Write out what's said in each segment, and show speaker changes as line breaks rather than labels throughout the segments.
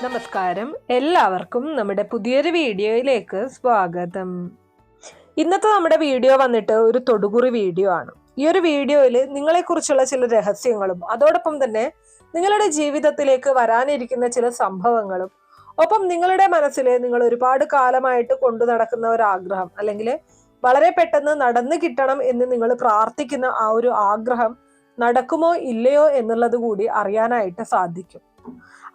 നമസ്കാരം, എല്ലാവർക്കും നമ്മുടെ പുതിയൊരു വീഡിയോയിലേക്ക് സ്വാഗതം. ഇന്നത്തെ നമ്മുടെ വീഡിയോ വന്നിട്ട് ഒരു തൊടുകുറി വീഡിയോ ആണ്. ഈ ഒരു വീഡിയോയിൽ നിങ്ങളെക്കുറിച്ചുള്ള ചില രഹസ്യങ്ങളും അതോടൊപ്പം തന്നെ നിങ്ങളുടെ ജീവിതത്തിലേക്ക് വരാനിരിക്കുന്ന ചില സംഭവങ്ങളും ഒപ്പം നിങ്ങളുടെ മനസ്സിൽ നിങ്ങൾ ഒരുപാട് കാലമായിട്ട് കൊണ്ടു നടക്കുന്ന ഒരു ആഗ്രഹം അല്ലെങ്കിൽ വളരെ പെട്ടെന്ന് നടന്നു കിട്ടണം എന്ന് നിങ്ങൾ പ്രാർത്ഥിക്കുന്ന ആ ഒരു ആഗ്രഹം നടക്കുമോ ഇല്ലയോ എന്നുള്ളത് കൂടി അറിയാനായിട്ട് സാധിക്കും.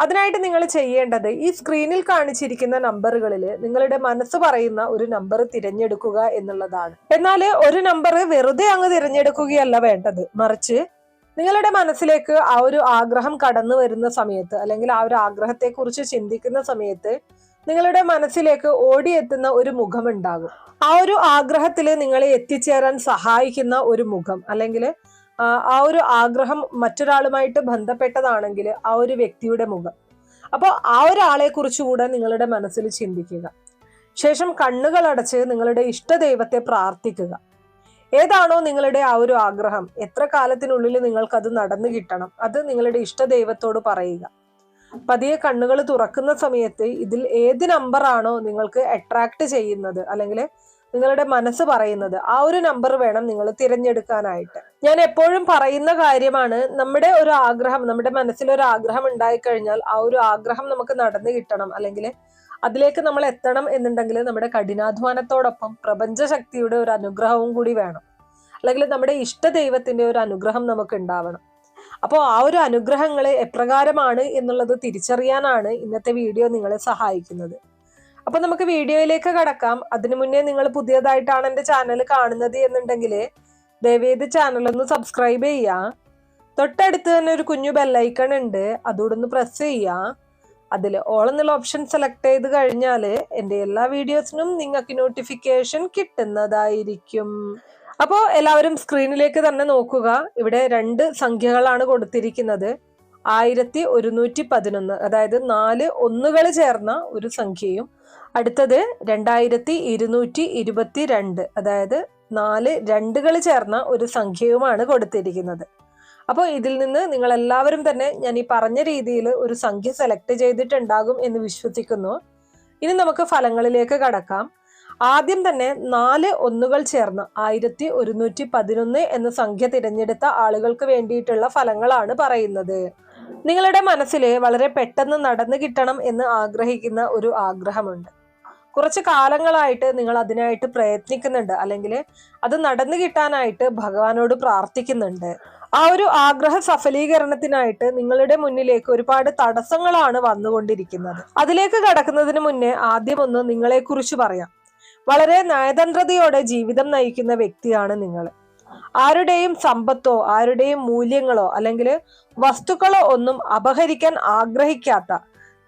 അതിനായിട്ട് നിങ്ങൾ ചെയ്യേണ്ടത് ഈ സ്ക്രീനിൽ കാണിച്ചിരിക്കുന്ന നമ്പറുകളിൽ നിങ്ങളുടെ മനസ്സ് പറയുന്ന ഒരു നമ്പർ തിരഞ്ഞെടുക്കുക എന്നുള്ളതാണ്. എന്നാൽ ഒരു നമ്പർ വെറുതെ അങ്ങ് തിരഞ്ഞെടുക്കുകയല്ല വേണ്ടത്, മറിച്ച് നിങ്ങളുടെ മനസ്സിലേക്ക് ആ ഒരു ആഗ്രഹം കടന്നു വരുന്ന സമയത്ത് അല്ലെങ്കിൽ ആ ഒരു ആഗ്രഹത്തെ കുറിച്ച് ചിന്തിക്കുന്ന സമയത്ത് നിങ്ങളുടെ മനസ്സിലേക്ക് ഓടിയെത്തുന്ന ഒരു മുഖം ഉണ്ടാകും. ആ ഒരു ആഗ്രഹത്തിൽ നിങ്ങളെ എത്തിച്ചേരാൻ സഹായിക്കുന്ന ഒരു മുഖം അല്ലെങ്കിൽ ആ ഒരു ആഗ്രഹം മറ്റൊരാളുമായിട്ട് ബന്ധപ്പെട്ടതാണെങ്കിൽ ആ ഒരു വ്യക്തിയുടെ മുഖം. അപ്പോൾ ആ ഒരാളെ കുറിച്ചുകൂടെ നിങ്ങളുടെ മനസ്സിൽ ചിന്തിക്കുക. ശേഷം കണ്ണുകൾ അടച്ച് നിങ്ങളുടെ ഇഷ്ടദൈവത്തെ പ്രാർത്ഥിക്കുക. ഏതാണോ നിങ്ങളുടെ ആ ഒരു ആഗ്രഹം, എത്ര കാലത്തിനുള്ളിൽ നിങ്ങൾക്കത് നടന്നു കിട്ടണം, അത് നിങ്ങളുടെ ഇഷ്ടദൈവത്തോട് പറയുക. പതിയെ കണ്ണുകൾ തുറക്കുന്ന സമയത്ത് ഇതിൽ ഏത് നമ്പറാണോ നിങ്ങൾക്ക് അട്രാക്ട് ചെയ്യുന്നത് അല്ലെങ്കിൽ നിങ്ങളുടെ മനസ്സ് പറയുന്നത്, ആ ഒരു നമ്പർ വേണം നിങ്ങൾ തിരഞ്ഞെടുക്കാനായിട്ട്. ഞാൻ എപ്പോഴും പറയുന്ന കാര്യമാണ്, നമ്മുടെ ഒരു ആഗ്രഹം, നമ്മുടെ മനസ്സിലൊരു ആഗ്രഹം ഉണ്ടായിക്കഴിഞ്ഞാൽ ആ ഒരു ആഗ്രഹം നമുക്ക് നടന്നു കിട്ടണം അല്ലെങ്കിൽ അതിലേക്ക് നമ്മൾ എത്തണം എന്നുണ്ടെങ്കിൽ നമ്മുടെ കഠിനാധ്വാനത്തോടൊപ്പം പ്രപഞ്ച ശക്തിയുടെ ഒരു അനുഗ്രഹവും കൂടി വേണം, അല്ലെങ്കിൽ നമ്മുടെ ഇഷ്ട ദൈവത്തിന്റെ ഒരു അനുഗ്രഹം നമുക്ക് ഉണ്ടാവണം. അപ്പോൾ ആ ഒരു അനുഗ്രഹങ്ങൾ എപ്രകാരമാണ് എന്നുള്ളത് തിരിച്ചറിയാനാണ് ഇന്നത്തെ വീഡിയോ നിങ്ങളെ സഹായിക്കുന്നത്. അപ്പൊ നമുക്ക് വീഡിയോയിലേക്ക് കടക്കാം. അതിനു മുന്നേ നിങ്ങൾ പുതിയതായിട്ടാണ് എൻ്റെ ചാനൽ കാണുന്നത് എന്നുണ്ടെങ്കിൽ ദയവേത് ചാനൽ ഒന്ന് സബ്സ്ക്രൈബ് ചെയ്യുക. തൊട്ടടുത്ത് തന്നെ ഒരു കുഞ്ഞു ബെല്ലൈക്കൺ ഉണ്ട്, അതോടൊന്ന് പ്രസ് ചെയ്യുക. അതിൽ ഓൾ എന്നുള്ള ഓപ്ഷൻ സെലക്ട് ചെയ്ത് കഴിഞ്ഞാൽ എൻ്റെ എല്ലാ വീഡിയോസിനും നിങ്ങൾക്ക് നോട്ടിഫിക്കേഷൻ കിട്ടുന്നതായിരിക്കും. അപ്പോൾ എല്ലാവരും സ്ക്രീനിലേക്ക് തന്നെ നോക്കുക. ഇവിടെ 2 സംഖ്യകളാണ് കൊടുത്തിരിക്കുന്നത്. 1111, അതായത് 4 ഒന്നുകൾ ചേർന്ന ഒരു സംഖ്യയും അടുത്തത് 2222, അതായത് 4 രണ്ടുകൾ ചേർന്ന ഒരു സംഖ്യയുമാണ് കൊടുത്തിരിക്കുന്നത്. അപ്പോൾ ഇതിൽ നിന്ന് നിങ്ങൾ എല്ലാവരും തന്നെ ഞാൻ ഈ പറഞ്ഞ രീതിയിൽ ഒരു സംഖ്യ സെലക്ട് ചെയ്തിട്ടുണ്ടാകും എന്ന് വിശ്വസിക്കുന്നു. ഇനി നമുക്ക് ഫലങ്ങളിലേക്ക് കടക്കാം. ആദ്യം തന്നെ 4 ഒന്നുകൾ ചേർന്ന 1111 എന്ന സംഖ്യ തിരഞ്ഞെടുത്ത ആളുകൾക്ക് വേണ്ടിയിട്ടുള്ള ഫലങ്ങളാണ് പറയുന്നത്. നിങ്ങളുടെ മനസ്സിൽ വളരെ പെട്ടെന്ന് നടന്നു കിട്ടണം എന്ന് ആഗ്രഹിക്കുന്ന ഒരു ആഗ്രഹമുണ്ട്. കുറച്ച് കാലങ്ങളായിട്ട് നിങ്ങൾ അതിനായിട്ട് പ്രയത്നിക്കുന്നുണ്ട് അല്ലെങ്കിൽ അത് നടന്നു കിട്ടാനായിട്ട് ഭഗവാനോട് പ്രാർത്ഥിക്കുന്നുണ്ട്. ആ ഒരു ആഗ്രഹ സഫലീകരണത്തിനായിട്ട് നിങ്ങളുടെ മുന്നിലേക്ക് ഒരുപാട് തടസ്സങ്ങളാണ് വന്നുകൊണ്ടിരിക്കുന്നത്. അതിലേക്ക് കടക്കുന്നതിന് മുന്നേ ആദ്യം ഒന്ന് നിങ്ങളെ കുറിച്ച് പറയാം. വളരെ നയതന്ത്രതയോടെ ജീവിതം നയിക്കുന്ന വ്യക്തിയാണ് നിങ്ങൾ. ആരുടെയും സമ്പത്തോ ആരുടെയും മൂല്യങ്ങളോ അല്ലെങ്കിൽ വസ്തുക്കളോ ഒന്നും അപഹരിക്കാൻ ആഗ്രഹിക്കാത്ത,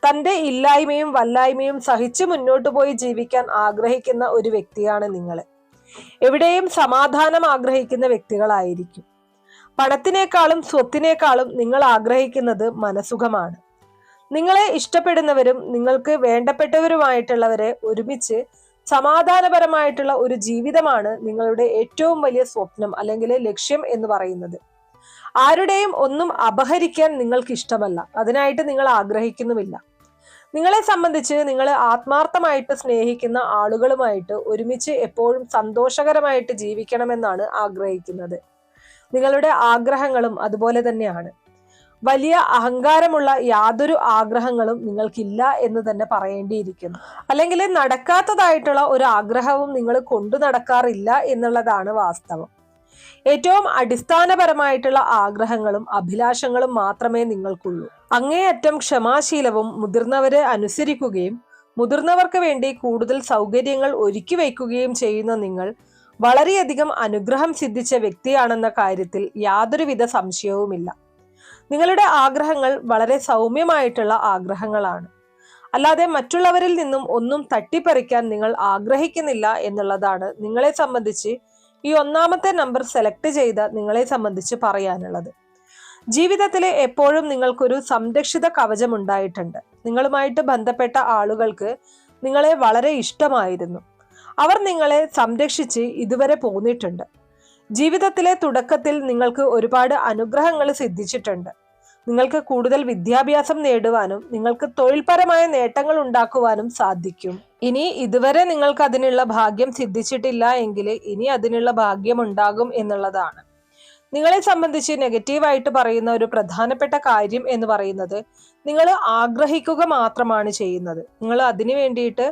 തൻ്റെ ഇല്ലായ്മയും വല്ലായ്മയും സഹിച്ചു മുന്നോട്ട് പോയി ജീവിക്കാൻ ആഗ്രഹിക്കുന്ന ഒരു വ്യക്തിയാണ് നിങ്ങൾ. എവിടെയും സമാധാനം ആഗ്രഹിക്കുന്ന വ്യക്തികളായിരിക്കും. പണത്തിനേക്കാളും സ്വത്തിനേക്കാളും നിങ്ങൾ ആഗ്രഹിക്കുന്നത് മനസുഖമാണ്. നിങ്ങളെ ഇഷ്ടപ്പെടുന്നവരും നിങ്ങൾക്ക് വേണ്ടപ്പെട്ടവരുമായിട്ടുള്ളവരെ ഒരുമിച്ച് സമാധാനപരമായിട്ടുള്ള ഒരു ജീവിതമാണ് നിങ്ങളുടെ ഏറ്റവും വലിയ സ്വപ്നം അല്ലെങ്കിൽ ലക്ഷ്യം എന്ന് പറയുന്നത്. ആരുടെയും ഒന്നും അപഹരിക്കാൻ നിങ്ങൾക്ക് ഇഷ്ടമല്ല, അതിനായിട്ട് നിങ്ങൾ ആഗ്രഹിക്കുന്നുമില്ല. നിങ്ങളെ സംബന്ധിച്ച് നിങ്ങൾ ആത്മാർത്ഥമായിട്ട് സ്നേഹിക്കുന്ന ആളുകളുമായിട്ട് ഒരുമിച്ച് എപ്പോഴും സന്തോഷകരമായിട്ട് ജീവിക്കണമെന്നാണ് ആഗ്രഹിക്കുന്നത്. നിങ്ങളുടെ ആഗ്രഹങ്ങളും അതുപോലെ തന്നെയാണ്. വലിയ അഹങ്കാരമുള്ള യാതൊരു ആഗ്രഹങ്ങളും നിങ്ങൾക്കില്ല എന്ന് തന്നെ പറയേണ്ടിയിരിക്കുന്നു. അല്ലെങ്കിൽ നടക്കാത്തതായിട്ടുള്ള ഒരു ആഗ്രഹവും നിങ്ങൾ കൊണ്ടു നടക്കാറില്ല എന്നുള്ളതാണ് വാസ്തവം. ഏറ്റവും അടിസ്ഥാനപരമായിട്ടുള്ള ആഗ്രഹങ്ങളും അഭിലാഷങ്ങളും മാത്രമേ നിങ്ങൾക്കുള്ളൂ. അങ്ങേയറ്റം ക്ഷമാശീലവും മുതിർന്നവരെ അനുസരിക്കുകയും മുതിർന്നവർക്ക് വേണ്ടി കൂടുതൽ സൗകര്യങ്ങൾ ഒരുക്കി വയ്ക്കുകയും ചെയ്യുന്ന നിങ്ങൾ വളരെയധികം അനുഗ്രഹം സിദ്ധിച്ച വ്യക്തിയാണെന്ന കാര്യത്തിൽ യാതൊരുവിധ സംശയവുമില്ല. നിങ്ങളുടെ ആഗ്രഹങ്ങൾ വളരെ സൗമ്യമായിട്ടുള്ള ആഗ്രഹങ്ങളാണ്. അല്ലാതെ മറ്റുള്ളവരിൽ നിന്നും ഒന്നും തട്ടിപ്പറിക്കാൻ നിങ്ങൾ ആഗ്രഹിക്കുന്നില്ല എന്നുള്ളതാണ് നിങ്ങളെ സംബന്ധിച്ച് ഈ 1ാമത്തെ നമ്പർ സെലക്ട് ചെയ്ത നിങ്ങളെ സംബന്ധിച്ച് പറയാനുള്ളത്. ജീവിതത്തിലെ എപ്പോഴും നിങ്ങൾക്കൊരു സംരക്ഷിത കവചം ഉണ്ടായിട്ടുണ്ട്. നിങ്ങളുമായിട്ട് ബന്ധപ്പെട്ട ആളുകൾക്ക് നിങ്ങളെ വളരെ ഇഷ്ടമായിരുന്നു. അവർ നിങ്ങളെ സംരക്ഷിച്ച് ഇതുവരെ പോന്നിട്ടുണ്ട്. ജീവിതത്തിലെ തുടക്കത്തിൽ നിങ്ങൾക്ക് ഒരുപാട് അനുഗ്രഹങ്ങൾ സിദ്ധിച്ചിട്ടുണ്ട്. നിങ്ങൾക്ക് കൂടുതൽ വിദ്യാഭ്യാസം നേടുവാനും നിങ്ങൾക്ക് തൊഴിൽപരമായ നേട്ടങ്ങൾ ഉണ്ടാക്കുവാനും സാധിക്കും. ഇനി ഇതുവരെ നിങ്ങൾക്ക് അതിനുള്ള ഭാഗ്യം സിദ്ധിച്ചിട്ടില്ല എങ്കിൽ ഇനി അതിനുള്ള ഭാഗ്യം ഉണ്ടാകും എന്നുള്ളതാണ്. നിങ്ങളെ സംബന്ധിച്ച് നെഗറ്റീവായിട്ട് പറയുന്ന ഒരു പ്രധാനപ്പെട്ട കാര്യം എന്ന് പറയുന്നത്, നിങ്ങൾ ആഗ്രഹിക്കുക മാത്രമാണ് ചെയ്യുന്നത്. നിങ്ങൾ അതിനു വേണ്ടിയിട്ട്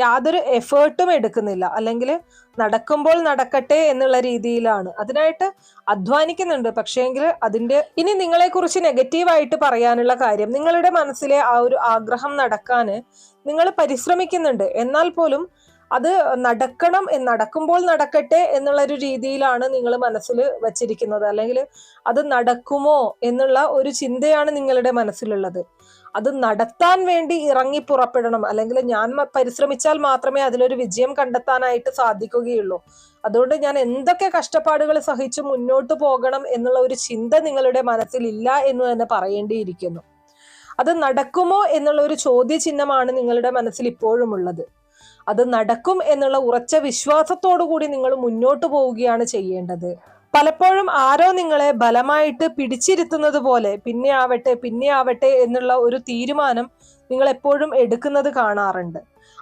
യാതൊരു എഫേർട്ടും എടുക്കുന്നില്ല, അല്ലെങ്കിൽ നടക്കുമ്പോൾ നടക്കട്ടെ എന്നുള്ള രീതിയിലാണ്. അതിനായിട്ട് അധ്വാനിക്കുന്നുണ്ട്, പക്ഷേങ്കിൽ ഇനി നിങ്ങളെക്കുറിച്ച് നെഗറ്റീവായിട്ട് പറയാനുള്ള കാര്യം, നിങ്ങളുടെ മനസ്സിലെ ആ ഒരു ആഗ്രഹം നടക്കാന് നിങ്ങൾ പരിശ്രമിക്കുന്നുണ്ട്, എന്നാൽ പോലും അത് നടക്കുമ്പോൾ നടക്കട്ടെ എന്നുള്ളൊരു രീതിയിലാണ് നിങ്ങൾ മനസ്സിൽ വച്ചിരിക്കുന്നത്, അല്ലെങ്കിൽ അത് നടക്കുമോ എന്നുള്ള ഒരു ചിന്തയാണ് നിങ്ങളുടെ മനസ്സിലുള്ളത്. അത് നടത്താൻ വേണ്ടി ഇറങ്ങി പുറപ്പെടണം, അല്ലെങ്കിൽ ഞാൻ പരിശ്രമിച്ചാൽ മാത്രമേ അതിലൊരു വിജയം കണ്ടെത്താനായിട്ട് സാധിക്കുകയുള്ളൂ, അതുകൊണ്ട് ഞാൻ എന്തൊക്കെ കഷ്ടപ്പാടുകൾ സഹിച്ചു മുന്നോട്ട് പോകണം എന്നുള്ള ഒരു ചിന്ത നിങ്ങളുടെ മനസ്സിലില്ല എന്ന് തന്നെ പറയേണ്ടിയിരിക്കുന്നു. അത് നടക്കുമോ എന്നുള്ള ഒരു ചോദ്യചിഹ്നമാണ് നിങ്ങളുടെ മനസ്സിൽ ഇപ്പോഴും ഉള്ളത്. അത് നടക്കും എന്നുള്ള ഉറച്ച വിശ്വാസത്തോടു കൂടി നിങ്ങൾ മുന്നോട്ട് പോവുകയാണ് ചെയ്യേണ്ടത്. പലപ്പോഴും ആരോ നിങ്ങളെ ബലമായിട്ട് പിടിച്ചിരുത്തുന്നത് പോലെ പിന്നെ ആവട്ടെ എന്നുള്ള ഒരു തീരുമാനം നിങ്ങൾ എപ്പോഴും എടുക്കുന്നത് കാണാറുണ്ട്.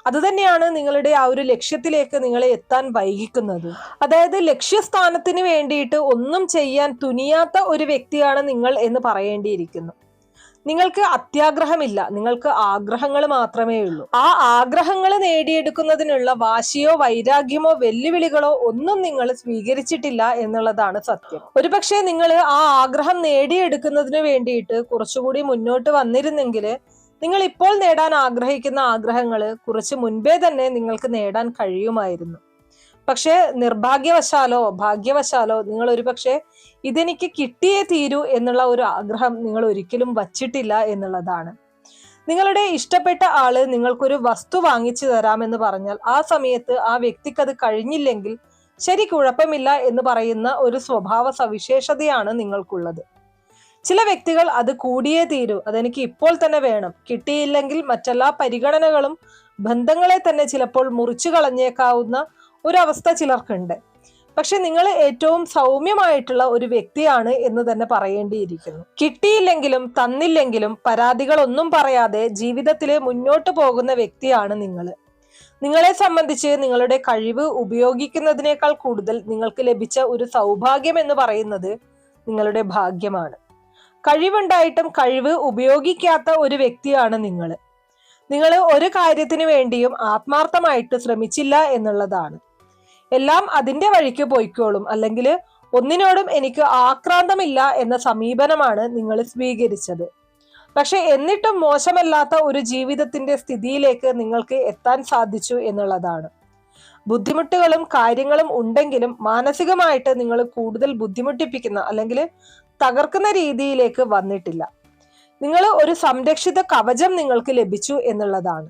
അതുതന്നെയാണ് നിങ്ങളുടെ ആ ഒരു ലക്ഷ്യത്തിലേക്ക് നിങ്ങളെ എത്താൻ വൈകിക്കുന്നത്. അതായത് ലക്ഷ്യസ്ഥാനത്തിന് വേണ്ടിയിട്ട് ഒന്നും ചെയ്യാൻ തുനിയാത്ത ഒരു വ്യക്തിയാണ് നിങ്ങൾ എന്ന് പറയേണ്ടിയിരിക്കുന്നു. നിങ്ങൾക്ക് അത്യാഗ്രഹമില്ല, നിങ്ങൾക്ക് ആഗ്രഹങ്ങൾ മാത്രമേ ഉള്ളൂ. ആ ആഗ്രഹങ്ങൾ നേടിയെടുക്കുന്നതിനുള്ള വാശിയോ വൈരാഗ്യമോ വെല്ലുവിളികളോ ഒന്നും നിങ്ങൾ സ്വീകരിച്ചിട്ടില്ല എന്നുള്ളതാണ് സത്യം. ഒരുപക്ഷെ നിങ്ങൾ ആ ആഗ്രഹം നേടിയെടുക്കുന്നതിന് വേണ്ടിയിട്ട് കുറച്ചുകൂടി മുന്നോട്ട് വന്നിരുന്നെങ്കിൽ നിങ്ങൾ ഇപ്പോൾ നേടാൻ ആഗ്രഹിക്കുന്ന ആഗ്രഹങ്ങൾ കുറച്ച് മുൻപേ തന്നെ നിങ്ങൾക്ക് നേടാൻ കഴിയുമായിരുന്നു. പക്ഷെ നിർഭാഗ്യവശാലോ ഭാഗ്യവശാലോ നിങ്ങൾ ഒരുപക്ഷെ ഇതെനിക്ക് കിട്ടിയേ തീരൂ എന്നുള്ള ഒരു ആഗ്രഹം നിങ്ങൾ ഒരിക്കലും വച്ചിട്ടില്ല എന്നുള്ളതാണ്. നിങ്ങളുടെ ഇഷ്ടപ്പെട്ട ആള് നിങ്ങൾക്കൊരു വസ്തു വാങ്ങിച്ചു തരാമെന്ന് പറഞ്ഞാൽ ആ സമയത്ത് ആ വ്യക്തിക്ക് അത് കഴിഞ്ഞില്ലെങ്കിൽ ശരി, കുഴപ്പമില്ല എന്ന് പറയുന്ന ഒരു സ്വഭാവ സവിശേഷതയാണ് നിങ്ങൾക്കുള്ളത്. ചില വ്യക്തികൾ അത് കൂടിയേ തീരൂ, അതെനിക്ക് ഇപ്പോൾ തന്നെ വേണം, കിട്ടിയില്ലെങ്കിൽ മറ്റെല്ലാ പരിഗണനകളും ബന്ധങ്ങളെ തന്നെ ചിലപ്പോൾ മുറിച്ചു കളഞ്ഞേക്കാവുന്ന ഒരവസ്ഥ ചിലർക്കുണ്ട്. പക്ഷെ നിങ്ങൾ ഏറ്റവും സൗമ്യമായിട്ടുള്ള ഒരു വ്യക്തിയാണ് എന്ന് തന്നെ പറയേണ്ടിയിരിക്കുന്നു. കിട്ടിയില്ലെങ്കിലും തന്നില്ലെങ്കിലും പരാതികളൊന്നും പറയാതെ ജീവിതത്തിൽ മുന്നോട്ട് പോകുന്ന വ്യക്തിയാണ് നിങ്ങൾ. നിങ്ങളെ സംബന്ധിച്ച് നിങ്ങളുടെ കഴിവ് ഉപയോഗിക്കുന്നതിനേക്കാൾ കൂടുതൽ നിങ്ങൾക്ക് ലഭിച്ച ഒരു സൗഭാഗ്യം എന്ന് പറയുന്നത് നിങ്ങളുടെ ഭാഗ്യമാണ്. കഴിവുണ്ടായിട്ടും കഴിവ് ഉപയോഗിക്കാത്ത ഒരു വ്യക്തിയാണ് നിങ്ങൾ. നിങ്ങൾ ഒരു കാര്യത്തിന് വേണ്ടിയും ആത്മാർത്ഥമായിട്ട് ശ്രമിച്ചില്ല എന്നുള്ളതാണ്. എല്ലാം അതിന്റെ വഴിക്ക് പോയിക്കോളും, അല്ലെങ്കിൽ ഒന്നിനോടും എനിക്ക് ആക്രാന്തമില്ല എന്ന സമീപനമാണ് നിങ്ങൾ സ്വീകരിച്ചത്. പക്ഷെ എന്നിട്ടും മോശമല്ലാത്ത ഒരു ജീവിതത്തിന്റെ സ്ഥിതിയിലേക്ക് നിങ്ങൾക്ക് എത്താൻ സാധിച്ചു എന്നുള്ളതാണ്. ബുദ്ധിമുട്ടുകളും കാര്യങ്ങളും ഉണ്ടെങ്കിലും മാനസികമായിട്ട് നിങ്ങൾ കൂടുതൽ ബുദ്ധിമുട്ടിപ്പിക്കുന്ന അല്ലെങ്കിൽ തകർക്കുന്ന രീതിയിലേക്ക് വന്നിട്ടില്ല. നിങ്ങൾ ഒരു സംരക്ഷിത കവചം നിങ്ങൾക്ക് ലഭിച്ചു എന്നുള്ളതാണ്.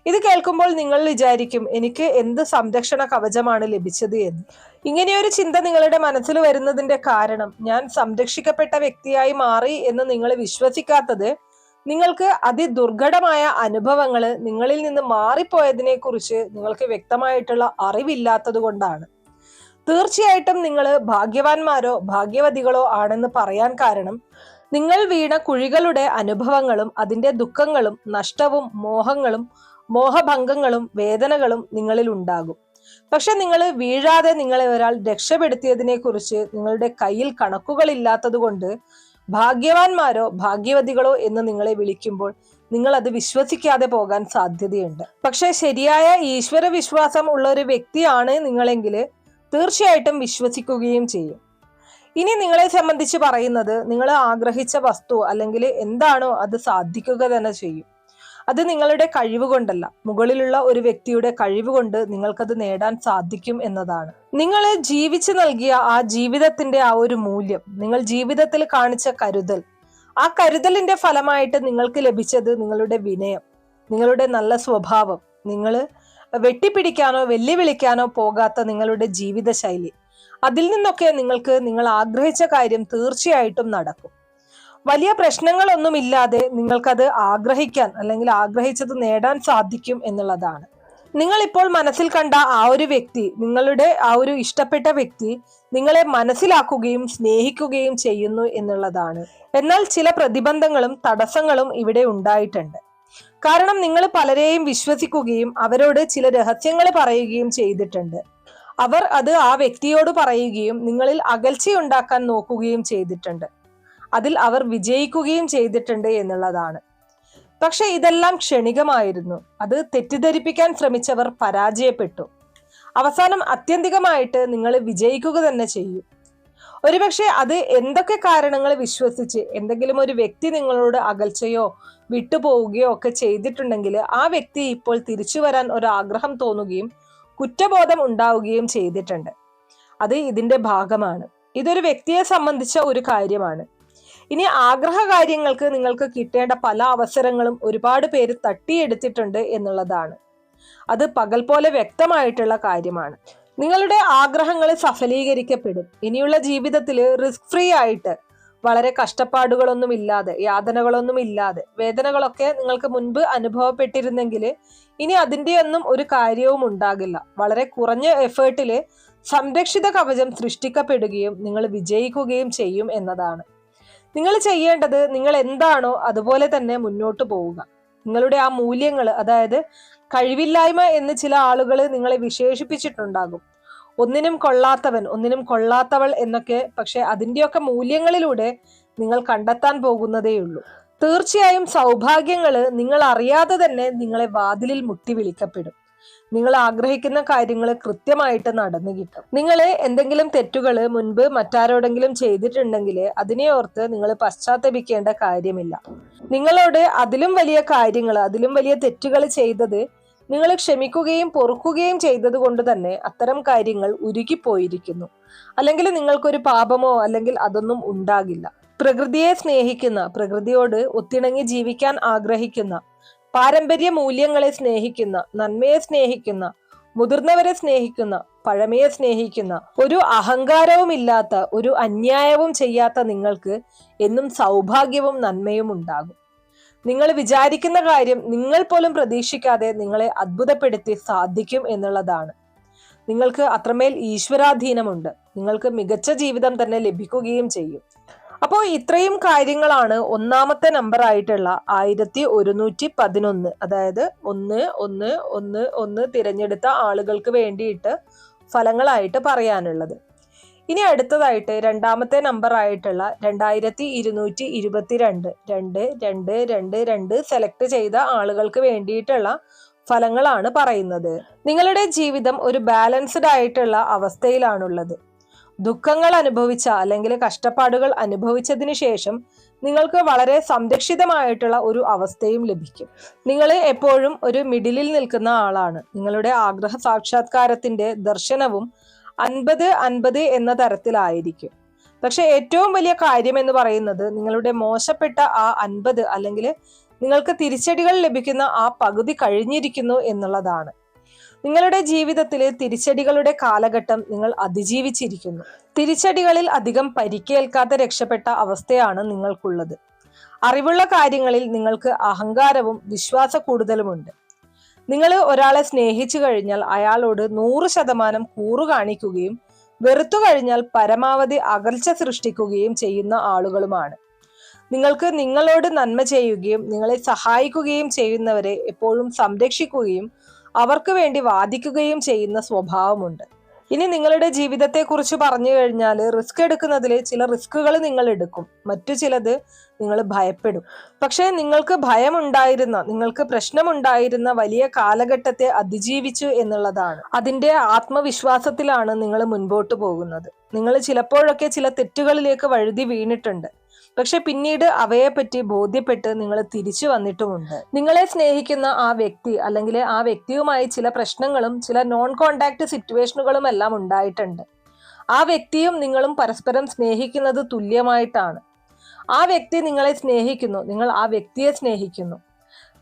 ഇത് കേൾക്കുമ്പോൾ നിങ്ങൾ വിചാരിക്കും, എനിക്ക് എന്ത് സംരക്ഷണ കവചമാണ് ലഭിച്ചത് എന്ന്. ഇങ്ങനെയൊരു ചിന്ത നിങ്ങളുടെ മനസ്സിൽ വരുന്നതിന്റെ കാരണം, ഞാൻ സംരക്ഷിക്കപ്പെട്ട വ്യക്തിയായി മാറി എന്ന് നിങ്ങൾ വിശ്വസിക്കാത്തത് നിങ്ങൾക്ക് അതിദുർഘടമായ അനുഭവങ്ങൾ നിങ്ങളിൽ നിന്ന് മാറിപ്പോയതിനെ കുറിച്ച് നിങ്ങൾക്ക് വ്യക്തമായിട്ടുള്ള അറിവില്ലാത്തത് കൊണ്ടാണ്. തീർച്ചയായിട്ടും നിങ്ങൾ ഭാഗ്യവാന്മാരോ ഭാഗ്യവതികളോ ആണെന്ന് പറയാൻ കാരണം, നിങ്ങൾ വീണ കുഴികളുടെ അനുഭവങ്ങളും അതിന്റെ ദുഃഖങ്ങളും നഷ്ടവും മോഹങ്ങളും മോഹഭംഗങ്ങളും വേദനകളും നിങ്ങളിൽ ഉണ്ടാകും. പക്ഷെ നിങ്ങൾ വീഴാതെ നിങ്ങളെ ഒരാൾ രക്ഷപ്പെടുത്തിയതിനെ കുറിച്ച് നിങ്ങളുടെ കയ്യിൽ കണക്കുകളില്ലാത്തത് കൊണ്ട് ഭാഗ്യവാന്മാരോ ഭാഗ്യവതികളോ എന്ന് നിങ്ങളെ വിളിക്കുമ്പോൾ നിങ്ങൾ അത് വിശ്വസിക്കാതെ പോകാൻ സാധ്യതയുണ്ട്. പക്ഷെ ശരിയായ ഈശ്വര വിശ്വാസം ഉള്ള ഒരു വ്യക്തിയാണ് നിങ്ങളെങ്കിൽ തീർച്ചയായിട്ടും വിശ്വസിക്കുകയും ചെയ്യും. ഇനി നിങ്ങളെ സംബന്ധിച്ച് പറയുന്നത്, നിങ്ങൾ ആഗ്രഹിച്ച വസ്തു അല്ലെങ്കിൽ എന്താണോ അത് സാധിക്കുക തന്നെ ചെയ്യും. അത് നിങ്ങളുടെ കഴിവ് കൊണ്ടല്ല, മുകളിലുള്ള ഒരു വ്യക്തിയുടെ കഴിവ് കൊണ്ട് നിങ്ങൾക്കത് നേടാൻ സാധിക്കും എന്നതാണ്. നിങ്ങൾ ജീവിച്ചു നൽകിയ ആ ജീവിതത്തിന്റെ ആ ഒരു മൂല്യം, നിങ്ങൾ ജീവിതത്തിൽ കാണിച്ച കരുതൽ, ആ കരുതലിന്റെ ഫലമായിട്ട് നിങ്ങൾക്ക് ലഭിച്ചത് നിങ്ങളുടെ വിനയം, നിങ്ങളുടെ നല്ല സ്വഭാവം, നിങ്ങൾ വെട്ടിപ്പിടിക്കാനോ വെല്ലുവിളിക്കാനോ പോകാത്ത നിങ്ങളുടെ ജീവിത ശൈലി, അതിൽ നിന്നൊക്കെ നിങ്ങൾക്ക് നിങ്ങൾ ആഗ്രഹിച്ച കാര്യം തീർച്ചയായിട്ടും നടക്കും. വലിയ പ്രശ്നങ്ങളൊന്നുമില്ലാതെ നിങ്ങൾക്കത് ആഗ്രഹിക്കാൻ അല്ലെങ്കിൽ ആഗ്രഹിച്ചത് നേടാൻ സാധിക്കും എന്നുള്ളതാണ്. നിങ്ങൾ ഇപ്പോൾ മനസ്സിൽ കണ്ട ആ ഒരു വ്യക്തി, നിങ്ങളുടെ ആ ഒരു ഇഷ്ടപ്പെട്ട വ്യക്തി നിങ്ങളെ മനസ്സിലാക്കുകയും സ്നേഹിക്കുകയും ചെയ്യുന്നു എന്നുള്ളതാണ്. എന്നാൽ ചില പ്രതിബന്ധങ്ങളും തടസ്സങ്ങളും ഇവിടെ ഉണ്ടായിട്ടുണ്ട്. കാരണം നിങ്ങൾ പലരെയും വിശ്വസിക്കുകയും അവരോട് ചില രഹസ്യങ്ങൾ പറയുകയും ചെയ്തിട്ടുണ്ട്. അവർ അത് ആ വ്യക്തിയോട് പറയുകയും നിങ്ങളിൽ അകൽച്ചയുണ്ടാക്കാൻ നോക്കുകയും ചെയ്തിട്ടുണ്ട്. അതിൽ അവർ വിജയിക്കുകയും ചെയ്തിട്ടുണ്ട് എന്നുള്ളതാണ്. പക്ഷെ ഇതെല്ലാം ക്ഷണികമായിരുന്നു. അത് തെറ്റിദ്ധരിപ്പിക്കാൻ ശ്രമിച്ചവർ പരാജയപ്പെട്ടു. അവസാനം ആത്യന്തികമായിട്ട് നിങ്ങൾ വിജയിക്കുക തന്നെ ചെയ്യും. ഒരുപക്ഷെ അത് എന്തൊക്കെ കാരണങ്ങൾ വിശ്വസിച്ച് എന്തെങ്കിലും ഒരു വ്യക്തി നിങ്ങളോട് അകൽച്ചയോ വിട്ടുപോവുകയോ ഒക്കെ ചെയ്തിട്ടുണ്ടെങ്കിൽ ആ വ്യക്തി ഇപ്പോൾ തിരിച്ചു വരാൻ ഒരാഗ്രഹം തോന്നുകയും കുറ്റബോധം ഉണ്ടാവുകയും ചെയ്തിട്ടുണ്ട്. അത് ഇതിന്റെ ഭാഗമാണ്. ഇതൊരു വ്യക്തിയെ സംബന്ധിച്ച ഒരു കാര്യമാണ്. ഇനി ആഗ്രഹ കാര്യങ്ങൾക്ക് നിങ്ങൾക്ക് കിട്ടേണ്ട പല അവസരങ്ങളും ഒരുപാട് പേര് തട്ടിയെടുത്തിട്ടുണ്ട് എന്നുള്ളതാണ്. അത് പകൽ പോലെ വ്യക്തമായിട്ടുള്ള കാര്യമാണ്. നിങ്ങളുടെ ആഗ്രഹങ്ങൾ സഫലീകരിക്കപ്പെടും. ഇനിയുള്ള ജീവിതത്തിൽ റിസ്ക് ഫ്രീ ആയിട്ട്, വളരെ കഷ്ടപ്പാടുകളൊന്നും ഇല്ലാതെ, യാതനകളൊന്നും ഇല്ലാതെ, വേദനകളൊക്കെ നിങ്ങൾക്ക് മുൻപ് അനുഭവപ്പെട്ടിരുന്നെങ്കിൽ ഇനി അതിൻ്റെയൊന്നും ഒരു കാര്യവും ഉണ്ടാകില്ല. വളരെ കുറഞ്ഞ എഫേർട്ടില് സംരക്ഷിത കവചം സൃഷ്ടിക്കപ്പെടുകയും നിങ്ങൾ വിജയിക്കുകയും ചെയ്യും എന്നതാണ്. നിങ്ങൾ ചെയ്യേണ്ടത് നിങ്ങൾ എന്താണോ അതുപോലെ തന്നെ മുന്നോട്ട് പോവുക. നിങ്ങളുടെ ആ മൂല്യങ്ങൾ, അതായത് കഴിവില്ലായ്മ എന്ന് ചില ആളുകൾ നിങ്ങളെ വിശേഷിപ്പിച്ചിട്ടുണ്ടാകും. ഒന്നിനും കൊള്ളാത്തവൻ, ഒന്നിനും കൊള്ളാത്തവൾ എന്നൊക്കെ. പക്ഷെ അതിൻ്റെയൊക്കെ മൂല്യങ്ങളിലൂടെ നിങ്ങൾ കണ്ടെത്താൻ പോകുന്നതേയുള്ളൂ. തീർച്ചയായും സൗഭാഗ്യങ്ങൾ നിങ്ങൾ അറിയാതെ തന്നെ നിങ്ങളെ വാതിലിൽ മുട്ടി വിളിക്കപ്പെടും. നിങ്ങൾ ആഗ്രഹിക്കുന്ന കാര്യങ്ങൾ കൃത്യമായിട്ട് നടന്നു കിട്ടും. നിങ്ങൾ എന്തെങ്കിലും തെറ്റുകൾ മുൻപ് മറ്റാരോടെങ്കിലും ചെയ്തിട്ടുണ്ടെങ്കിൽ അതിനെ ഓർത്ത് നിങ്ങൾ പശ്ചാത്തപിക്കേണ്ട കാര്യമില്ല. നിങ്ങളോട് അതിലും വലിയ കാര്യങ്ങൾ, അതിലും വലിയ തെറ്റുകൾ ചെയ്തത് നിങ്ങൾ ക്ഷമിക്കുകയും പൊറുക്കുകയും ചെയ്തത് കൊണ്ട് തന്നെ അത്തരം കാര്യങ്ങൾ ഉരുകിപ്പോയിരിക്കുന്നു. അല്ലെങ്കിൽ നിങ്ങൾക്കൊരു പാപമോ അല്ലെങ്കിൽ അതൊന്നും ഉണ്ടാകില്ല. പ്രകൃതിയെ സ്നേഹിക്കുന്ന, പ്രകൃതിയോട് ഒത്തിണങ്ങി ജീവിക്കാൻ ആഗ്രഹിക്കുന്ന, പാരമ്പര്യ മൂല്യങ്ങളെ സ്നേഹിക്കുന്ന, നന്മയെ സ്നേഹിക്കുന്ന, മുതിർന്നവരെ സ്നേഹിക്കുന്ന, പഴമയെ സ്നേഹിക്കുന്ന, ഒരു അഹങ്കാരവും ഇല്ലാത്ത, ഒരു അന്യായവും ചെയ്യാത്ത നിങ്ങൾക്ക് എന്നും സൗഭാഗ്യവും നന്മയും ഉണ്ടാകും. നിങ്ങൾ വിചാരിക്കുന്ന കാര്യം നിങ്ങൾ പോലും പ്രതീക്ഷിക്കാതെ നിങ്ങളെ അത്ഭുതപ്പെടുത്തി സാധിക്കും എന്നുള്ളതാണ്. നിങ്ങൾക്ക് അത്രമേൽ ഈശ്വരാധീനമുണ്ട്. നിങ്ങൾക്ക് മികച്ച ജീവിതം തന്നെ ലഭിക്കുകയും ചെയ്യും. അപ്പോൾ ഇത്രയും കാര്യങ്ങളാണ് ഒന്നാമത്തെ നമ്പർ ആയിട്ടുള്ള 1111, അതായത് 1111 തിരഞ്ഞെടുത്ത ആളുകൾക്ക് വേണ്ടിയിട്ട് ഫലങ്ങളായിട്ട് പറയാനുള്ളത്. ഇനി അടുത്തതായിട്ട് രണ്ടാമത്തെ നമ്പർ ആയിട്ടുള്ള 2222, 2222 സെലക്ട് ചെയ്ത ആളുകൾക്ക് വേണ്ടിയിട്ടുള്ള ഫലങ്ങളാണ് പറയുന്നത്. നിങ്ങളുടെ ജീവിതം ഒരു ബാലൻസ്ഡ് ആയിട്ടുള്ള അവസ്ഥയിലാണുള്ളത്. ദുഃഖങ്ങൾ അനുഭവിച്ച അല്ലെങ്കിൽ കഷ്ടപ്പാടുകൾ അനുഭവിച്ചതിന് ശേഷം നിങ്ങൾക്ക് വളരെ സംരക്ഷിതമായിട്ടുള്ള ഒരു അവസ്ഥയും ലഭിക്കും. നിങ്ങൾ എപ്പോഴും ഒരു മിഡിലിൽ നിൽക്കുന്ന ആളാണ്. നിങ്ങളുടെ ആഗ്രഹ സാക്ഷാത്കാരത്തിന്റെ ദർശനവും 50-50 എന്ന തരത്തിലായിരിക്കും. പക്ഷെ ഏറ്റവും വലിയ കാര്യം എന്ന് പറയുന്നത് നിങ്ങളുടെ മോശപ്പെട്ട ആ 50 അല്ലെങ്കിൽ നിങ്ങൾക്ക് തിരിച്ചടികൾ ലഭിക്കുന്ന ആ പകുതി കഴിഞ്ഞിരിക്കുന്നു എന്നുള്ളതാണ്. നിങ്ങളുടെ ജീവിതത്തിലെ തിരിച്ചടികളുടെ കാലഘട്ടം നിങ്ങൾ അതിജീവിച്ചിരിക്കുന്നു. തിരിച്ചടികളിൽ അധികം പരിക്കേൽക്കാതെ രക്ഷപ്പെട്ട അവസ്ഥയാണ് നിങ്ങൾക്കുള്ളത്. അറിവുള്ള കാര്യങ്ങളിൽ നിങ്ങൾക്ക് അഹങ്കാരവും വിശ്വാസ കൂടുതലുമുണ്ട്. നിങ്ങൾ ഒരാളെ സ്നേഹിച്ചു കഴിഞ്ഞാൽ അയാളോട് 100% കൂറു കാണിക്കുകയും വെറുത്തു കഴിഞ്ഞാൽ പരമാവധി അകൽച്ച സൃഷ്ടിക്കുകയും ചെയ്യുന്ന ആളുകളുമാണ്. നിങ്ങൾക്ക് നിങ്ങളോട് നന്മ ചെയ്യുകയും നിങ്ങളെ സഹായിക്കുകയും ചെയ്യുന്നവരെ എപ്പോഴും സംരക്ഷിക്കുകയും അവർക്ക് വേണ്ടി വാദിക്കുകയും ചെയ്യുന്ന സ്വഭാവമുണ്ട്. ഇനി നിങ്ങളുടെ ജീവിതത്തെ കുറിച്ച് പറഞ്ഞു കഴിഞ്ഞാൽ റിസ്ക് എടുക്കുന്നതിൽ ചില റിസ്കുകൾ നിങ്ങൾ എടുക്കും, മറ്റു ചിലത് നിങ്ങൾ ഭയപ്പെടും. പക്ഷേ നിങ്ങൾക്ക് ഭയമുണ്ടായിരുന്ന, നിങ്ങൾക്ക് പ്രശ്നമുണ്ടായിരുന്ന വലിയ കാലഘട്ടത്തെ അതിജീവിച്ചു എന്നുള്ളതാണ്. അതിന്റെ ആത്മവിശ്വാസത്തിലാണ് നിങ്ങൾ മുൻപോട്ട് പോകുന്നത്. നിങ്ങൾ ചിലപ്പോഴൊക്കെ ചില തെറ്റുകളിലേക്ക് വഴുതി വീണിട്ടുണ്ട്. പക്ഷെ പിന്നീട് അവയെപ്പറ്റി ബോധ്യപ്പെട്ട് നിങ്ങൾ തിരിച്ചു വന്നിട്ടുമുണ്ട്. നിങ്ങളെ സ്നേഹിക്കുന്ന ആ വ്യക്തി അല്ലെങ്കിൽ ആ വ്യക്തിയുമായി ചില പ്രശ്നങ്ങളും ചില നോൺ കോണ്ടാക്ട് സിറ്റുവേഷനുകളും എല്ലാം ഉണ്ടായിട്ടുണ്ട്. ആ വ്യക്തിയും നിങ്ങളും പരസ്പരം സ്നേഹിക്കുന്നത് തുല്യമായിട്ടാണ്. ആ വ്യക്തി നിങ്ങളെ സ്നേഹിക്കുന്നു, നിങ്ങൾ ആ വ്യക്തിയെ സ്നേഹിക്കുന്നു.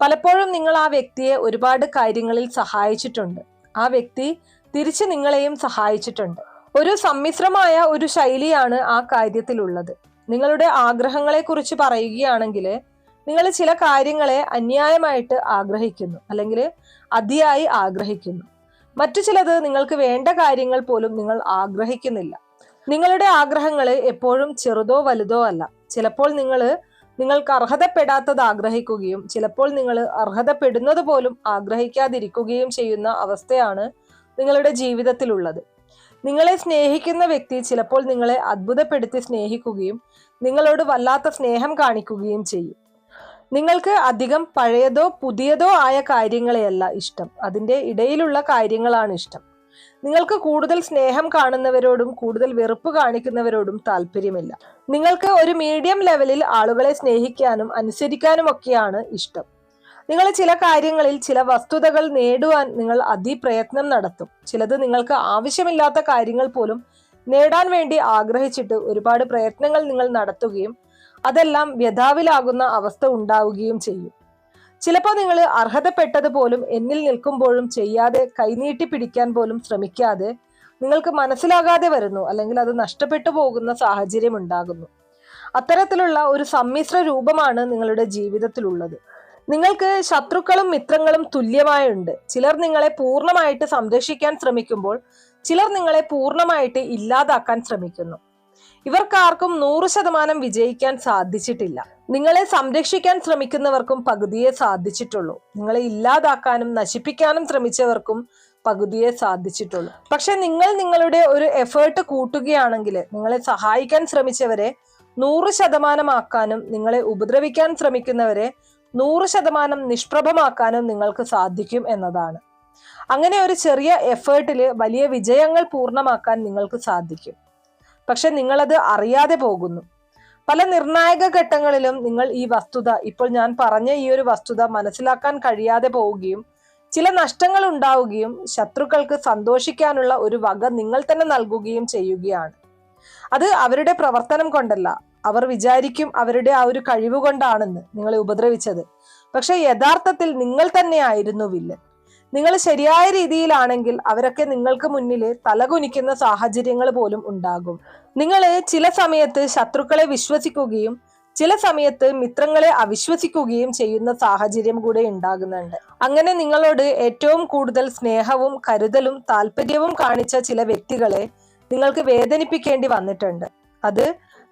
പലപ്പോഴും നിങ്ങൾ ആ വ്യക്തിയെ ഒരുപാട് കാര്യങ്ങളിൽ സഹായിച്ചിട്ടുണ്ട്. ആ വ്യക്തി തിരിച്ച് നിങ്ങളെയും സഹായിച്ചിട്ടുണ്ട്. ഒരു സമ്മിശ്രമായ ഒരു ശൈലിയാണ് ആ കാര്യത്തിലുള്ളത്. നിങ്ങളുടെ ആഗ്രഹങ്ങളെ കുറിച്ച് പറയുകയാണെങ്കിൽ നിങ്ങൾ ചില കാര്യങ്ങളെ അന്യായമായിട്ട് ആഗ്രഹിക്കുന്നു, അല്ലെങ്കിൽ അതിയായി ആഗ്രഹിക്കുന്നു. മറ്റു ചിലത് നിങ്ങൾക്ക് വേണ്ട കാര്യങ്ങൾ പോലും നിങ്ങൾ ആഗ്രഹിക്കുന്നില്ല. നിങ്ങളുടെ ആഗ്രഹങ്ങൾ എപ്പോഴും ചെറുതോ വലുതോ അല്ല. ചിലപ്പോൾ നിങ്ങൾക്ക് അർഹതപ്പെടാത്തത് ആഗ്രഹിക്കുകയും ചിലപ്പോൾ നിങ്ങൾ അർഹതപ്പെടുന്നത് പോലും ആഗ്രഹിക്കാതിരിക്കുകയും ചെയ്യുന്ന അവസ്ഥയാണ് നിങ്ങളുടെ ജീവിതത്തിലുള്ളത്. നിങ്ങളെ സ്നേഹിക്കുന്ന വ്യക്തി ചിലപ്പോൾ നിങ്ങളെ അത്ഭുതപ്പെടുത്തി സ്നേഹിക്കുകയും നിങ്ങളോട് വല്ലാത്ത സ്നേഹം കാണിക്കുകയും ചെയ്യും. നിങ്ങൾക്ക് അധികം പഴയതോ പുതിയതോ ആയ കാര്യങ്ങളെയല്ല ഇഷ്ടം, അതിൻ്റെ ഇടയിലുള്ള കാര്യങ്ങളാണ് ഇഷ്ടം. നിങ്ങൾക്ക് കൂടുതൽ സ്നേഹം കാണുന്നവരോടും കൂടുതൽ വെറുപ്പ് കാണിക്കുന്നവരോടും താല്പര്യമില്ല. നിങ്ങൾക്ക് ഒരു മീഡിയം ലെവലിൽ ആളുകളെ സ്നേഹിക്കാനും അനുസരിക്കാനും ഒക്കെയാണ് ഇഷ്ടം. നിങ്ങൾ ചില കാര്യങ്ങളിൽ ചില വസ്തുതകൾ നേടുവാൻ നിങ്ങൾ അതിപ്രയത്നം നടത്തും. ചിലത് നിങ്ങൾക്ക് ആവശ്യമില്ലാത്ത കാര്യങ്ങൾ പോലും നേടാൻ വേണ്ടി ആഗ്രഹിച്ചിട്ട് ഒരുപാട് പ്രയത്നങ്ങൾ നിങ്ങൾ നടത്തുകയും അതെല്ലാം വ്യഥാവിലാകുന്ന അവസ്ഥ ഉണ്ടാവുകയും ചെയ്യും. ചിലപ്പോൾ നിങ്ങൾ അർഹതപ്പെട്ടത് പോലും എന്നിൽ നിൽക്കുമ്പോഴും ചെയ്യാതെ കൈനീട്ടി പിടിക്കാൻ പോലും ശ്രമിക്കാതെ നിങ്ങൾക്ക് മനസ്സിലാകാതെ വരുന്നു, അല്ലെങ്കിൽ അത് നഷ്ടപ്പെട്ടു പോകുന്ന സാഹചര്യം ഉണ്ടാകുന്നു. അത്തരത്തിലുള്ള ഒരു സമ്മിശ്ര രൂപമാണ് നിങ്ങളുടെ ജീവിതത്തിലുള്ളത്. നിങ്ങൾക്ക് ശത്രുക്കളും മിത്രങ്ങളും തുല്യമായുണ്ട്. ചിലർ നിങ്ങളെ പൂർണ്ണമായിട്ട് സംരക്ഷിക്കാൻ ശ്രമിക്കുമ്പോൾ ചിലർ നിങ്ങളെ പൂർണ്ണമായിട്ട് ഇല്ലാതാക്കാൻ ശ്രമിക്കുന്നു. ഇവർക്കാർക്കും 100% വിജയിക്കാൻ സാധിച്ചിട്ടില്ല. നിങ്ങളെ സംരക്ഷിക്കാൻ ശ്രമിക്കുന്നവർക്കും പകുതിയെ സാധിച്ചിട്ടുള്ളൂ. നിങ്ങളെ ഇല്ലാതാക്കാനും നശിപ്പിക്കാനും ശ്രമിച്ചവർക്കും പകുതിയെ സാധിച്ചിട്ടുള്ളൂ. പക്ഷെ നിങ്ങൾ നിങ്ങളുടെ ഒരു എഫേർട്ട് കൂട്ടുകയാണെങ്കിൽ നിങ്ങളെ സഹായിക്കാൻ ശ്രമിച്ചവരെ 100% ആക്കാനും നിങ്ങളെ ഉപദ്രവിക്കാൻ ശ്രമിക്കുന്നവരെ 100% നിഷ്പ്രഭമാക്കാനും നിങ്ങൾക്ക് സാധിക്കും എന്നതാണ്. അങ്ങനെ ഒരു ചെറിയ എഫേർട്ടില് വലിയ വിജയങ്ങൾ പൂർണ്ണമാക്കാൻ നിങ്ങൾക്ക് സാധിക്കും. പക്ഷെ നിങ്ങളത് അറിയാതെ പോകുന്നു. പല നിർണായക ഘട്ടങ്ങളിലും നിങ്ങൾ ഈ വസ്തുത, ഇപ്പോൾ ഞാൻ പറഞ്ഞ ഈ ഒരു വസ്തുത മനസ്സിലാക്കാൻ കഴിയാതെ പോവുകയും ചില നഷ്ടങ്ങൾ ഉണ്ടാവുകയും ശത്രുക്കൾക്ക് സന്തോഷിക്കാനുള്ള ഒരു വക നിങ്ങൾ തന്നെ നൽകുകയും ചെയ്യുകയാണ്. അത് അവരുടെ പ്രവർത്തനം കൊണ്ടല്ല. അവർ വിചാരിക്കും അവരുടെ ആ ഒരു കഴിവ് കൊണ്ടാണെന്ന് നിങ്ങളെ ഉപദ്രവിച്ചത്. പക്ഷെ യഥാർത്ഥത്തിൽ നിങ്ങൾ തന്നെയായിരുന്നു വില്ലൻ. നിങ്ങൾ ശരിയായ രീതിയിലാണെങ്കിൽ അവരൊക്കെ നിങ്ങൾക്ക് മുന്നിൽ തലകുനിക്കുന്ന സാഹചര്യങ്ങൾ പോലും ഉണ്ടാകും. നിങ്ങൾ ചില സമയത്ത് ശത്രുക്കളെ വിശ്വസിക്കുകയും ചില സമയത്ത് മിത്രങ്ങളെ അവിശ്വസിക്കുകയും ചെയ്യുന്ന സാഹചര്യം കൂടെ ഉണ്ടാകുന്നുണ്ട്. അങ്ങനെ നിങ്ങളോട് ഏറ്റവും കൂടുതൽ സ്നേഹവും കരുതലും താല്പര്യവും കാണിച്ച ചില വ്യക്തികളെ നിങ്ങൾക്ക് വേദനിപ്പിക്കേണ്ടി വന്നിട്ടുണ്ട്. അത്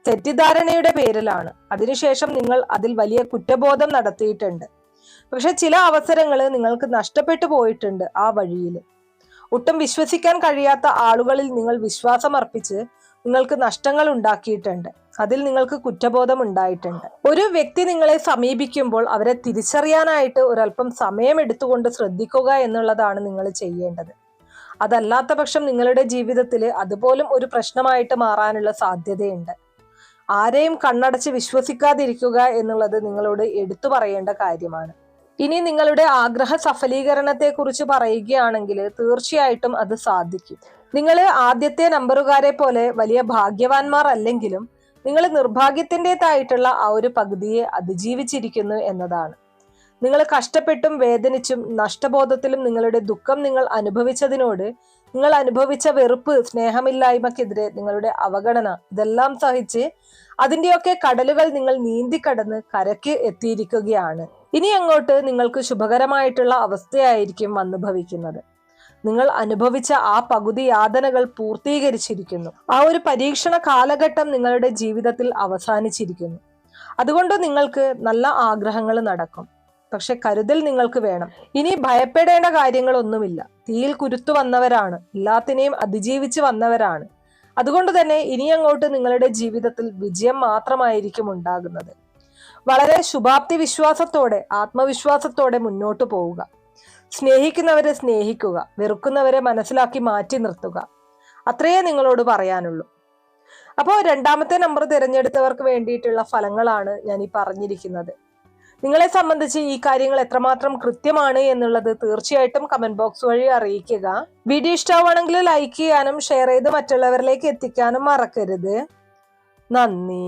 തെറ്റിദ്ധാരണയുടെ പേരിലാണ്. അതിനുശേഷം നിങ്ങൾ അതിൽ വലിയ കുറ്റബോധം നടത്തിയിട്ടുണ്ട്. പക്ഷെ ചില അവസരങ്ങൾ നിങ്ങൾക്ക് നഷ്ടപ്പെട്ടു പോയിട്ടുണ്ട് ആ വഴിയിൽ. ഒട്ടും വിശ്വസിക്കാൻ കഴിയാത്ത ആളുകളിൽ നിങ്ങൾ വിശ്വാസം അർപ്പിച്ച് നിങ്ങൾക്ക് നഷ്ടങ്ങൾ ഉണ്ടാക്കിയിട്ടുണ്ട്. അതിൽ നിങ്ങൾക്ക് കുറ്റബോധം ഉണ്ടായിട്ടുണ്ട്. ഒരു വ്യക്തി നിങ്ങളെ സമീപിക്കുമ്പോൾ അവരെ തിരിച്ചറിയാനായിട്ട് ഒരല്പം സമയം എടുത്തുകൊണ്ട് ശ്രദ്ധിക്കുക എന്നുള്ളതാണ് നിങ്ങൾ ചെയ്യേണ്ടത്. അതല്ലാത്ത പക്ഷം നിങ്ങളുടെ ജീവിതത്തിൽ അതുപോലും ഒരു പ്രശ്നമായിട്ട് മാറാനുള്ള സാധ്യതയുണ്ട്. ആരെയും കണ്ണടച്ച് വിശ്വസിക്കാതിരിക്കുക എന്നുള്ളത് നിങ്ങളോട് എടുത്തു പറയേണ്ട കാര്യമാണ്. ഇനി നിങ്ങളുടെ ആഗ്രഹ സഫലീകരണത്തെ കുറിച്ച് പറയുകയാണെങ്കിൽ തീർച്ചയായിട്ടും അത് സാധിക്കും. നിങ്ങൾ ആദ്യത്തെ നമ്പറുകാരെ പോലെ വലിയ ഭാഗ്യവാന്മാർ അല്ലെങ്കിലും നിങ്ങൾ നിർഭാഗ്യത്തിൻ്റെതായിട്ടുള്ള ആ ഒരു പകുതിയെ അതിജീവിച്ചിരിക്കുന്നു എന്നതാണ്. നിങ്ങൾ കഷ്ടപ്പെട്ടും വേദനിച്ചും നഷ്ടബോധത്തിലും നിങ്ങളുടെ ദുഃഖം നിങ്ങൾ അനുഭവിച്ചതിനോട് നിങ്ങൾ അനുഭവിച്ച വെറുപ്പ്, സ്നേഹമില്ലായ്മക്കെതിരെ നിങ്ങളുടെ അവഗണന, ഇതെല്ലാം സഹിച്ച് അതിൻ്റെയൊക്കെ കടലുകൾ നിങ്ങൾ നീന്തിക്കടന്ന് കരയ്ക്ക് എത്തിയിരിക്കുകയാണ്. ഇനി അങ്ങോട്ട് നിങ്ങൾക്ക് ശുഭകരമായിട്ടുള്ള അവസ്ഥയായിരിക്കും വന്നു ഭവിക്കുന്നത്. നിങ്ങൾ അനുഭവിച്ച ആ പകുതി യാതനകൾ പൂർത്തീകരിച്ചിരിക്കുന്നു. ആ ഒരു പരീക്ഷണ കാലഘട്ടം നിങ്ങളുടെ ജീവിതത്തിൽ അവസാനിച്ചിരിക്കുന്നു. അതുകൊണ്ട് നിങ്ങൾക്ക് നല്ല ആഗ്രഹങ്ങൾ നടക്കും. പക്ഷെ കരുതൽ നിങ്ങൾക്ക് വേണം. ഇനി ഭയപ്പെടേണ്ട കാര്യങ്ങളൊന്നുമില്ല. തീയിൽ കുരുത്തു വന്നവരാണ്, എല്ലാത്തിനെയും അതിജീവിച്ച് വന്നവരാണ്. അതുകൊണ്ട് തന്നെ ഇനി അങ്ങോട്ട് നിങ്ങളുടെ ജീവിതത്തിൽ വിജയം മാത്രമായിരിക്കും ഉണ്ടാകുന്നത്. വളരെ ശുഭാപ്തി വിശ്വാസത്തോടെ, ആത്മവിശ്വാസത്തോടെ മുന്നോട്ട് പോവുക. സ്നേഹിക്കുന്നവരെ സ്നേഹിക്കുക, വെറുക്കുന്നവരെ മനസ്സിലാക്കി മാറ്റി നിർത്തുക. അത്രയേ നിങ്ങളോട് പറയാനുള്ളൂ. അപ്പോൾ രണ്ടാമത്തെ നമ്പർ തിരഞ്ഞെടുത്തവർക്ക് വേണ്ടിയിട്ടുള്ള ഫലങ്ങളാണ് ഞാൻ ഈ പറഞ്ഞിരിക്കുന്നത്. നിങ്ങളെ സംബന്ധിച്ച് ഈ കാര്യങ്ങൾ എത്രമാത്രം കൃത്യമാണ് എന്നുള്ളത് തീർച്ചയായിട്ടും കമന്റ് ബോക്സ് വഴി അറിയിക്കുക. വീഡിയോ ഇഷ്ടമാണെങ്കിൽ ലൈക്ക് ചെയ്യാനും ഷെയർ ചെയ്ത് മറ്റുള്ളവരിലേക്ക് എത്തിക്കാനും മറക്കരുത്. നന്ദി.